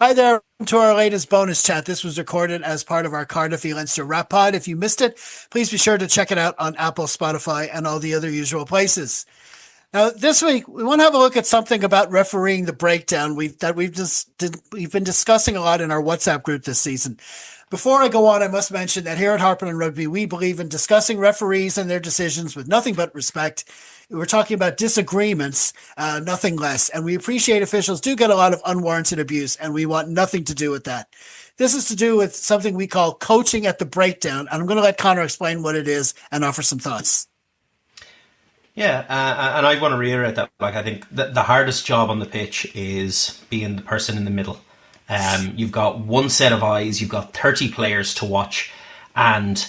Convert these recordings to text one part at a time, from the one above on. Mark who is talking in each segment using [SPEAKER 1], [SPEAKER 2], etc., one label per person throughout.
[SPEAKER 1] Hi there, welcome to our latest bonus chat. This was recorded as part of our Cardiff v Leinster Rap Pod. If you missed it, please be sure to check it out on Apple, Spotify, and all the other usual places. Now, this week we want to have a look at something about refereeing the breakdown we've been discussing a lot in our WhatsApp group this season. Before I go on, I must mention that here at Harpin and Rugby, we believe in discussing referees and their decisions with nothing but respect. We're talking about disagreements, nothing less. And we appreciate officials do get a lot of unwarranted abuse, and we want nothing to do with that. This is to do with something we call coaching at the breakdown. And I'm going to let Conor explain what it is and offer some thoughts.
[SPEAKER 2] Yeah, and I want to reiterate that. I think the hardest job on the pitch is being the person in the middle. You've got one set of eyes, you've got 30 players to watch, and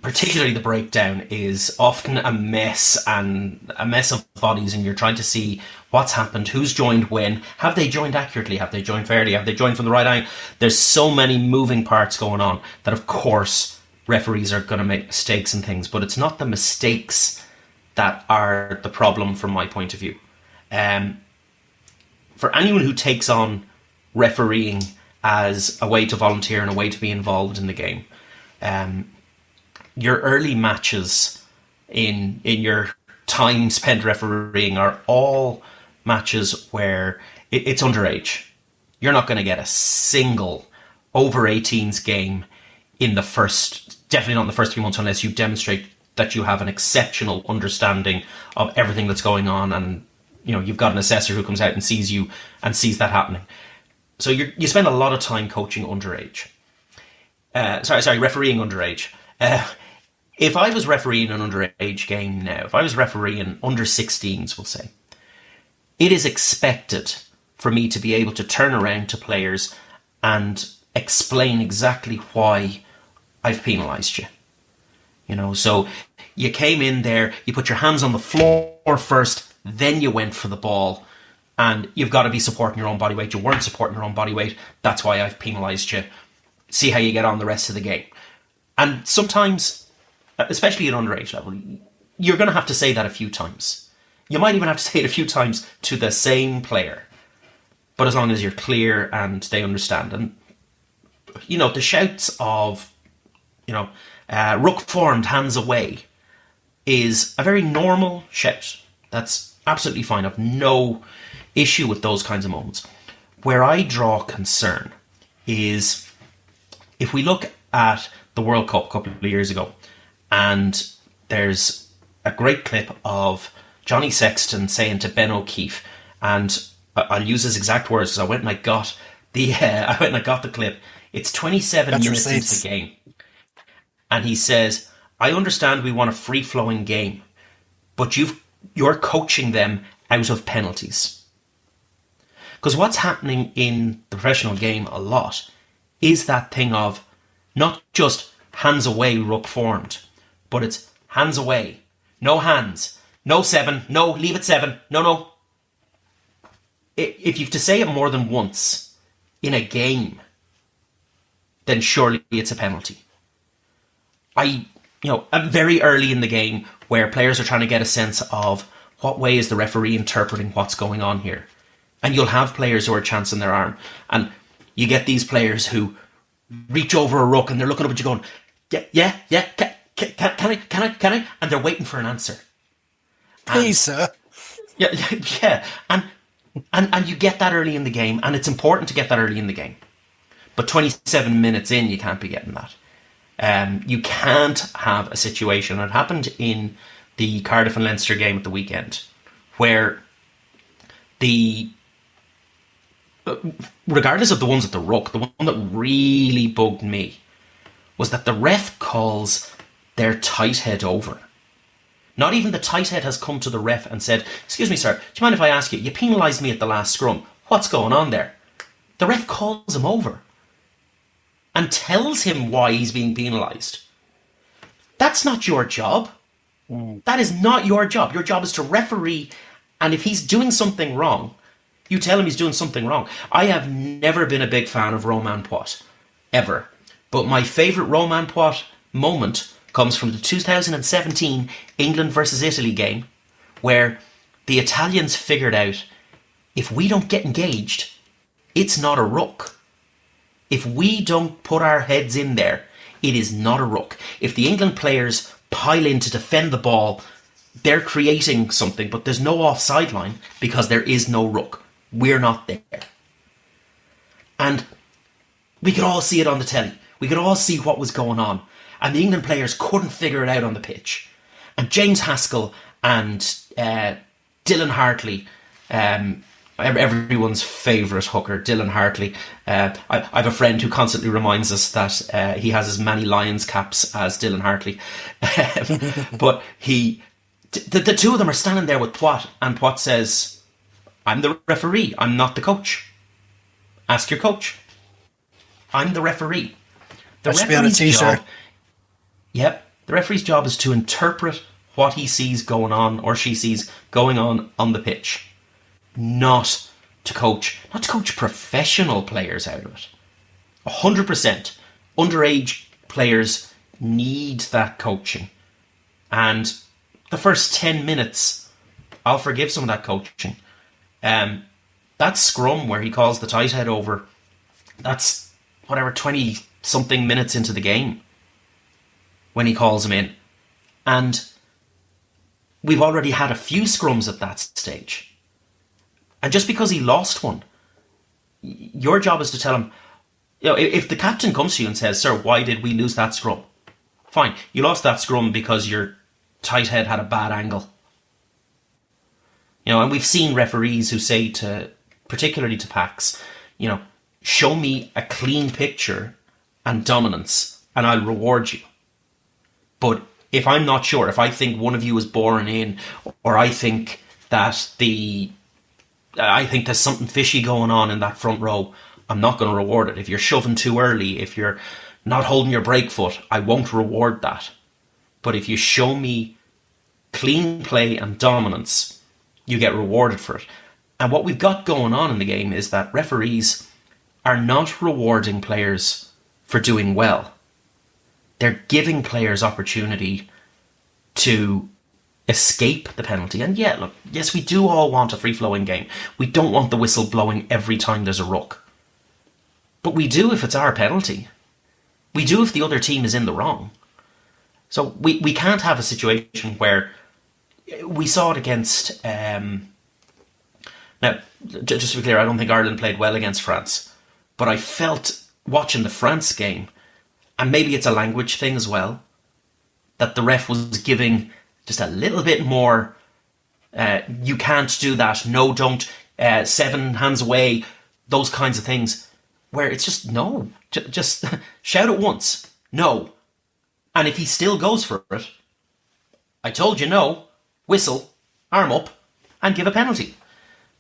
[SPEAKER 2] particularly the breakdown is often a mess of bodies, and you're trying to see what's happened, who's joined when, have they joined accurately, have they joined fairly, have they joined from the right angle. There's so many moving parts going on that, of course, referees are going to make mistakes and things, but it's not the mistakes that are the problem from my point of view. For anyone who takes on refereeing as a way to volunteer and a way to be involved in the game, your early matches in your time spent refereeing are all matches where it's underage. You're not going to get a single over 18s game definitely not in the first 3 months, unless you demonstrate that you have an exceptional understanding of everything that's going on, and you've got an assessor who comes out and sees you and sees that happening. So you spend a lot of time coaching underage. Refereeing underage. If I was refereeing an underage game now, if I was refereeing under 16s, we'll say, it is expected for me to be able to turn around to players and explain exactly why I've penalised you. So you came in there, you put your hands on the floor first, then you went for the ball, and you've got to be supporting your own body weight. You weren't supporting your own body weight. That's why I've penalised you. See how you get on the rest of the game. And sometimes, especially at underage level, you're going to have to say that a few times. You might even have to say it a few times to the same player. But as long as you're clear and they understand. And, the shouts of, ruck formed, hands away, is a very normal shout. That's absolutely fine. I've no issue with those kinds of moments. Where I draw concern is if we look at the World Cup a couple of years ago, and there's a great clip of Johnny Sexton saying to Ben O'Keefe, and I'll use his exact words because I went and I got the clip. It's 27 minutes into the game. And he says, I understand we want a free-flowing game, but you're coaching them out of penalties. Because what's happening in the professional game a lot is that thing of not just hands away, ruck formed, but it's hands away, no hands, no 7, no, leave it 7, no. If you have to say it more than once in a game, then surely it's a penalty. I'm very early in the game where players are trying to get a sense of what way is the referee interpreting what's going on here. And you'll have players who are chancing their arm. And you get these players who reach over a ruck and they're looking up at you going, yeah, can I? And they're waiting for an answer.
[SPEAKER 1] Please, sir.
[SPEAKER 2] Yeah. And you get that early in the game, and it's important to get that early in the game. But 27 minutes in, you can't be getting that. You can't have a situation, it happened in the Cardiff and Leinster game at the weekend, where regardless of the ones at the ruck, the one that really bugged me was that the ref calls their tight head over. Not even the tight head has come to the ref and said, excuse me, sir, do you mind if I ask you, you penalised me at the last scrum. What's going on there? The ref calls him over and tells him why he's being penalised. That's not your job. That is not your job. Your job is to referee, and if he's doing something wrong, you tell him he's doing something wrong. I have never been a big fan of Romain Poite, ever. But my favourite Romain Poite moment comes from the 2017 England versus Italy game, where the Italians figured out, if we don't get engaged, it's not a ruck. If we don't put our heads in there, it is not a ruck. If the England players pile in to defend the ball, they're creating something, but there's no offside line because there is no ruck. We're not there. And we could all see it on the telly. We could all see what was going on. And the England players couldn't figure it out on the pitch. And James Haskell and Dylan Hartley, everyone's favourite hooker, Dylan Hartley. I have a friend who constantly reminds us that he has as many Lions caps as Dylan Hartley. But the two of them are standing there with Poit, and Poit says, I'm the referee, I'm not the coach. Ask your coach. I'm the referee.
[SPEAKER 1] That should be on a t-shirt.
[SPEAKER 2] The referee's job is to interpret what he sees going on, or she sees going on the pitch. Not to coach professional players out of it. 100%. Underage players need that coaching. And the first 10 minutes, I'll forgive some of that coaching. That scrum where he calls the tight head over, that's whatever, 20-something minutes into the game when he calls him in. And we've already had a few scrums at that stage. And just because he lost one, your job is to tell him, if the captain comes to you and says, sir, why did we lose that scrum? Fine, you lost that scrum because your tight head had a bad angle. And we've seen referees who say particularly to packs, show me a clean picture and dominance and I'll reward you. But if I'm not sure, if I think one of you is boring in, or I think that there's something fishy going on in that front row, I'm not going to reward it. If you're shoving too early, if you're not holding your brake foot, I won't reward that. But if you show me clean play and dominance, you get rewarded for it. And what we've got going on in the game is that referees are not rewarding players for doing well. They're giving players opportunity to escape the penalty. And yes, we do all want a free-flowing game. We don't want the whistle blowing every time there's a ruck. But we do if it's our penalty. We do if the other team is in the wrong. So we can't have a situation where we saw it against... Now, just to be clear, I don't think Ireland played well against France. But I felt, watching the France game, and maybe it's a language thing as well, that the ref was giving just a little bit more, you can't do that, no, don't, 7 hands away, those kinds of things, where it's just no. Just shout it once, no. And if he still goes for it, I told you no, whistle, arm up, and give a penalty.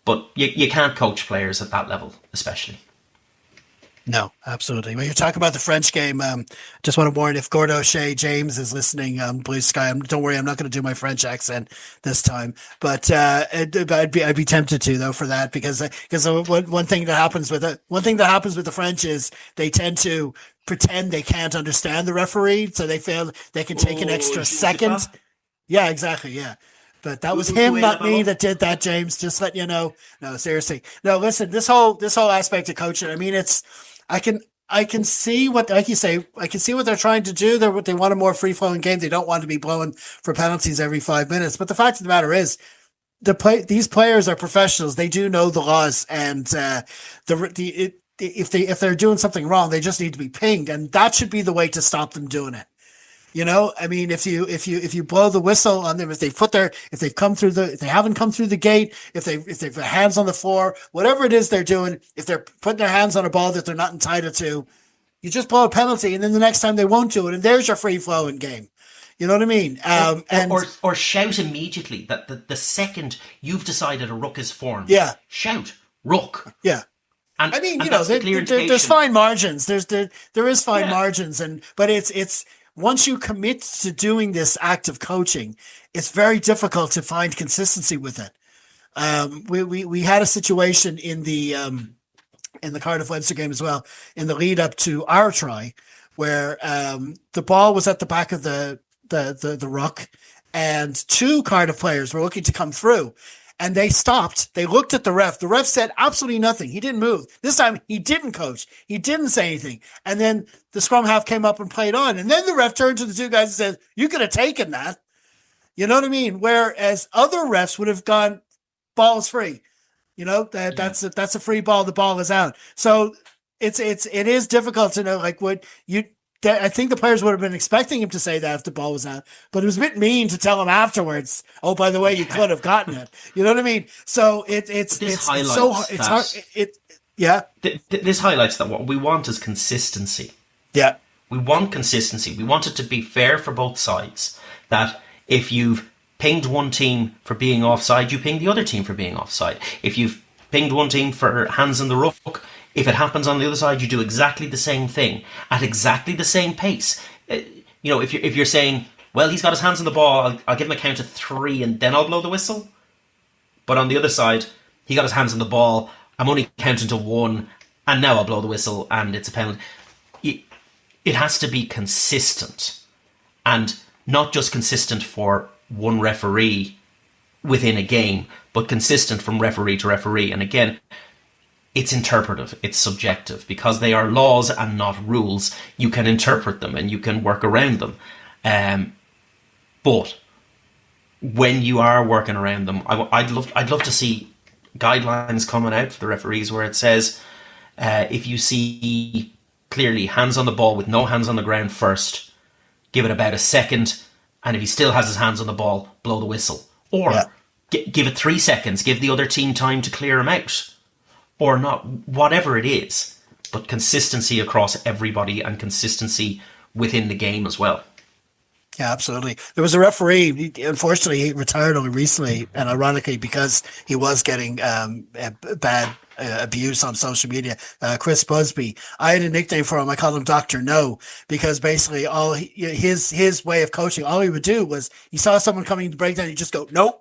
[SPEAKER 2] But you can't coach players at that level, especially.
[SPEAKER 1] No, absolutely. When you talk about the French game, just want to warn, if Gordo Shea James is listening, Blue Sky, don't worry, I'm not going to do my French accent this time. But I'd be tempted to, though, for that, because one thing that happens with the French is they tend to pretend they can't understand the referee, so they can take an extra second. Yeah, exactly. Yeah. But that was him, not me, that did that, James. Just let you know. No, seriously. No, listen, this whole aspect of coaching, I mean, I can see what, like you say, I can see what they're trying to do. They want a more free-flowing game. They don't want to be blowing for penalties every 5 minutes. But the fact of the matter is, these players are professionals. They do know the laws, and if they're doing something wrong, they just need to be pinged, and that should be the way to stop them doing it. I mean, if you blow the whistle on them, if they haven't come through the gate, if they've got hands on the floor, whatever it is they're doing, if they're putting their hands on a ball that they're not entitled to, you just blow a penalty, and then the next time they won't do it, and there's your free flowing game. You know what I mean?
[SPEAKER 2] Or shout immediately that the second you've decided a ruck is formed.
[SPEAKER 1] Yeah.
[SPEAKER 2] Shout ruck.
[SPEAKER 1] Yeah.
[SPEAKER 2] And,
[SPEAKER 1] I mean,
[SPEAKER 2] there's
[SPEAKER 1] fine margins. There is fine margins, but it's. Once you commit to doing this act of coaching, it's very difficult to find consistency with it. We had a situation in the Cardiff Leinster game as well, in the lead up to our try, where the ball was at the back of the ruck, and 2 Cardiff players were looking to come through, and they stopped. They looked at the ref. The ref said absolutely nothing. He didn't move. This time he didn't coach. He didn't say anything. And then the scrum half came up and played on. And then the ref turned to the two guys and said, "You could have taken that." You know what I mean? Whereas other refs would have gone, "Ball is free." You know, that's a free ball. The ball is out. So it is difficult to know, like, what you. I think the players would have been expecting him to say that if the ball was out, but it was a bit mean to tell him afterwards, "Oh, by the way, you could have gotten it." You know what I mean? So it's so hard.
[SPEAKER 2] This highlights that what we want is consistency.
[SPEAKER 1] Yeah,
[SPEAKER 2] we want consistency. We want it to be fair for both sides. That if you've pinged one team for being offside, you ping the other team for being offside. If you've pinged one team for hands in the ruck, if it happens on the other side, you do exactly the same thing at exactly the same pace. If you're saying, "Well, he's got his hands on the ball, I'll give him a count of 3 and then I'll blow the whistle." But on the other side, he got his hands on the ball, I'm only counting to 1 and now I'll blow the whistle and it's a penalty. It has to be consistent, and not just consistent for one referee within a game, but consistent from referee to referee. And again, it's interpretive, it's subjective, because they are laws and not rules. You can interpret them and you can work around them. But when you are working around them, I'd love to see guidelines coming out for the referees where it says, if you see clearly hands on the ball with no hands on the ground first, give it about a second, and if he still has his hands on the ball, blow the whistle. Or give it 3 seconds, give the other team time to clear him out. Or not, whatever it is, but consistency across everybody and consistency within the game as well.
[SPEAKER 1] Yeah, absolutely. There was a referee, unfortunately, he retired only recently, and ironically, because he was getting bad abuse on social media, Chris Busby. I had a nickname for him. I called him Dr. No, because basically his way of coaching, all he would do was, he saw someone coming to breakdown, he'd just go, "Nope."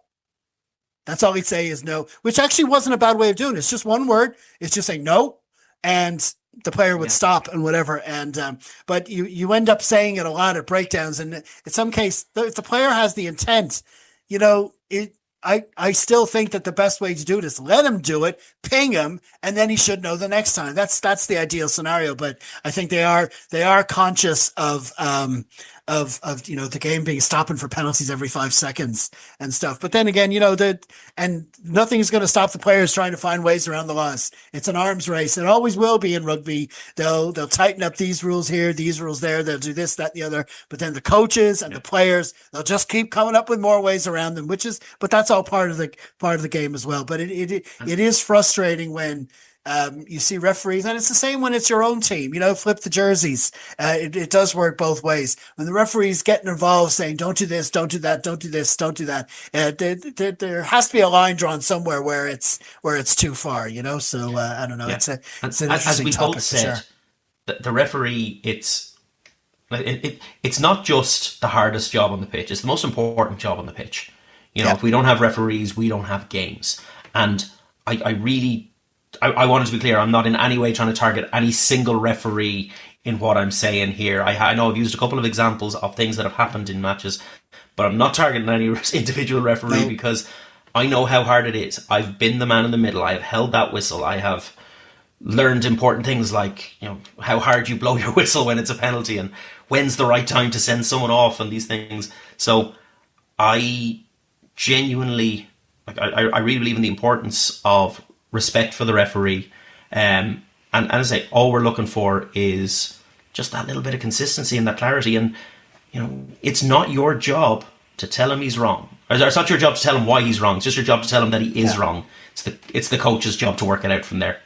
[SPEAKER 1] That's all he'd say is no, which actually wasn't a bad way of doing it. It's just one word. It's just saying no, and the player would stop and whatever. And but you end up saying it a lot at breakdowns. And in some case, if the player has the intent, I still think that the best way to do it is let him do it, ping him, and then he should know the next time. That's the ideal scenario. But I think they are conscious of the game being stopping for penalties every 5 seconds and stuff. But then again, and nothing's going to stop the players trying to find ways around the laws. It's an arms race. It always will be in rugby. They'll tighten up these rules here, these rules there. They'll do this, that, and the other. But then the coaches and the players, they'll just keep coming up with more ways around them, but that's all part of the game as well. But it is frustrating when you see referees, and it's the same when it's your own team, flip the jerseys. It does work both ways. When the referee's getting involved saying, "Don't do this, don't do that, don't do this, don't do that." There has to be a line drawn somewhere where it's too far, So I don't know.
[SPEAKER 2] Yeah.
[SPEAKER 1] It's an interesting topic for sure.
[SPEAKER 2] The referee, it's not just the hardest job on the pitch. It's the most important job on the pitch. If we don't have referees, we don't have games. And I wanted to be clear, I'm not in any way trying to target any single referee in what I'm saying here. I know I've used a couple of examples of things that have happened in matches, but I'm not targeting any individual referee because I know how hard it is. I've been the man in the middle. I have held that whistle. I have learned important things like, how hard you blow your whistle when it's a penalty and when's the right time to send someone off and these things. So I genuinely, I really believe in the importance of respect for the referee, and as I say, all we're looking for is just that little bit of consistency and that clarity. And it's not your job to tell him he's wrong, or it's not your job to tell him why he's wrong. It's just your job to tell him that he is wrong. It's the coach's job to work it out from there.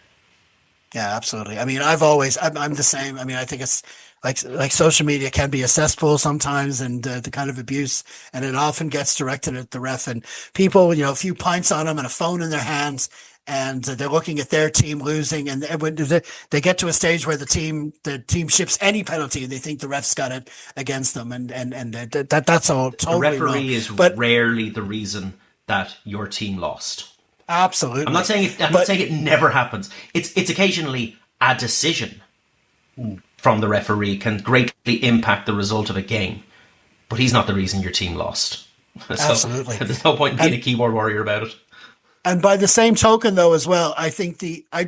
[SPEAKER 1] Yeah, absolutely. I mean, I'm the same. I mean, I think it's like social media can be a cesspool sometimes, and the kind of abuse, and it often gets directed at the ref and people, a few pints on them and a phone in their hands, and they're looking at their team losing, and when they get to a stage where the team ships any penalty and they think the ref's got it against them, and that's all totally
[SPEAKER 2] wrong. The referee is rarely the reason that your team lost.
[SPEAKER 1] Absolutely.
[SPEAKER 2] I'm not saying it never happens. It's occasionally a decision from the referee can greatly impact the result of a game, but he's not the reason your team lost. So
[SPEAKER 1] absolutely.
[SPEAKER 2] There's no point in being a keyboard warrior about it.
[SPEAKER 1] And by the same token, though, as well, I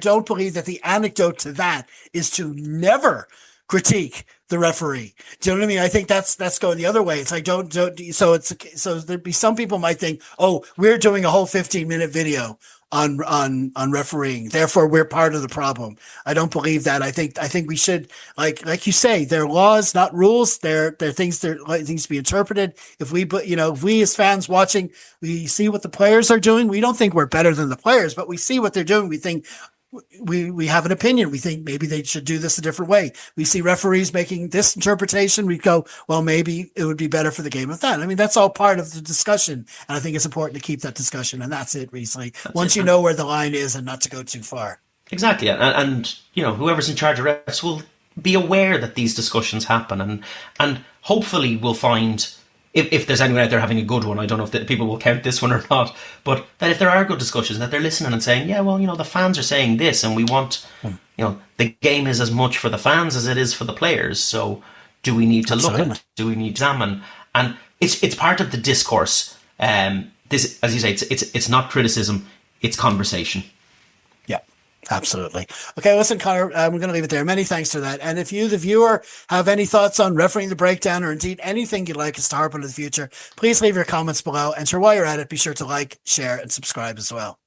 [SPEAKER 1] don't believe that the anecdote to that is to never critique the referee. Do you know what I mean? I think that's going the other way. It's like so there'd be some people might think, oh, we're doing a whole 15-minute video on refereeing, therefore we're part of the problem. I don't believe that. I think we should, like you say, they're laws, not rules. They're things to be interpreted. If we as fans watching, we see what the players are doing, we don't think we're better than the players, but we see what they're doing, we think we have an opinion. We think maybe they should do this a different way. We see referees making this interpretation. We go, well, maybe it would be better for the game of that. I mean, that's all part of the discussion. And I think it's important to keep that discussion. And that's it, Riesling. Once you know where the line is and not to go too far.
[SPEAKER 2] Exactly. And whoever's in charge of refs will be aware that these discussions happen. And hopefully we'll find, if there's anyone out there having a good one, I don't know if the people will count this one or not, but that if there are good discussions, that they're listening and saying, yeah, well, the fans are saying this, and we want, the game is as much for the fans as it is for the players. So do we need to look at it? Do we need to examine? And it's part of the discourse. This, as you say, it's not criticism, it's conversation.
[SPEAKER 1] Absolutely. Okay, listen, Conor, we're going to leave it there. Many thanks for that. And if you, the viewer, have any thoughts on refereeing the breakdown, or indeed anything you'd like us to harp on in the future, please leave your comments below. And sure, while you're at it, be sure to like, share, and subscribe as well.